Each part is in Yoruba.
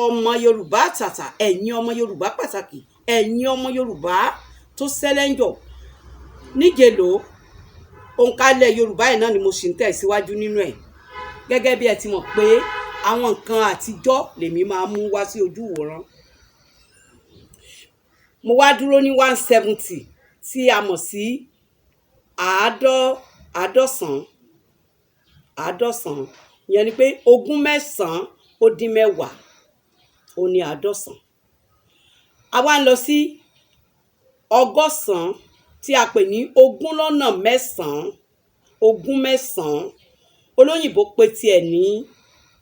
ọmọ Yorùbá àtàtà, ẹ̀yin ọmọ Yorùbá pàtàkì, ẹ̀yin ọmọ Yorùbá tó sẹ́lẹ̀ńjọ̀ níjẹ̀lò òǹkàlẹ̀ Yorùbá yìí náà ni mo sì ń tẹ̀síwájú nínú ẹ̀. Gẹ́gẹ́ bí ẹ ti mọ̀ pé àwọn nǹkan àtijọ́ lèmi máa mú wá sí ojú ìwòran. Mo wá dúró ní 170 tí a mọ̀ sí àádọ́sàn. Ìyẹn ni pé ogún mẹ́sàn-án ó dín mẹ́wàá ó ní àádọ́sàn. A wá ń lọ sí ọgọ́sàn tí a pè ní ogún lọ́nà mẹ́sàn-án. Ogún mẹ́sàn-án olóyìnbó pè tiẹ̀ ní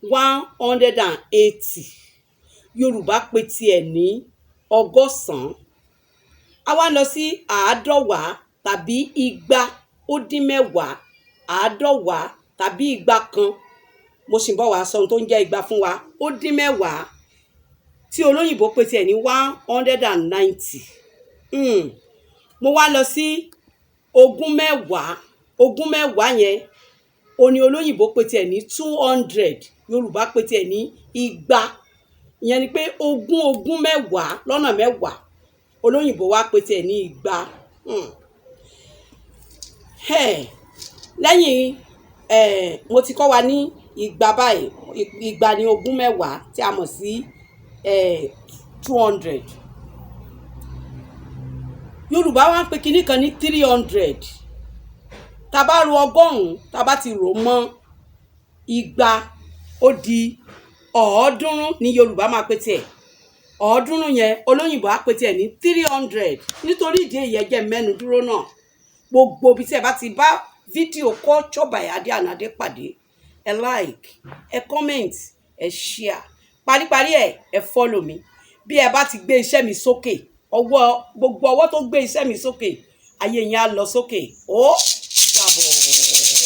180. Yorùbá pè tiẹ̀ ní ọgọ́sàn. A wá ń lọ sí àádọ́wàá tàbí igba ó dín mẹ́wàá. Àádọ́wàá tàbí igba kan, mo sì ń bọ̀ wá sọ ohun tó ń jẹ́ igba fún wa, ó dín mẹ́wàá tí olóyìnbó pè tiẹ̀ ní 190. Mo wá lọ sí ogún mẹ́wàá. Ogún mẹ́wàá yẹn òní olóyìnbó pè tiẹ̀ ní 200. Yorùbá pè tiẹ̀ ní igba. Ìyẹn ni pé ogún mẹ́wàá lọ́nà mẹ́wàá olóyìnbó wá pè tiẹ̀ ní igba. Lẹ́yìn mo ti kọ́ wa ní igba báyìí. Igba ni ogún mẹ́wàá tí a mọ̀ sí 200. Yorùbá wá ń pè kinní kan ní 300. Tá bá ro ọgọ́rùn-ún, tá bá ti rò mọ́ igba ó di ọ̀ọ́dúnrún ní Yorùbá máa pè tiẹ̀. Ọ̀ọ́dúnrún yẹn olóyìnbó á pè tiẹ̀ ní 300. Nítorí ìdí èyí ẹ jẹ́ mẹ́nu dúró náà. Gbogbo bí tí ẹ bá ti bá fídíò Culture by Ade Anade pàdé, ẹ like, ẹ comment, ẹ share. Paríparí ẹ follow mi. Bí ẹ bá ti gbé iṣẹ́ mi sókè, gbogbo ọwọ́ tó gbé iṣẹ́ mi sókè, ayé yẹn á lọ sókè. Ó dàbọ̀.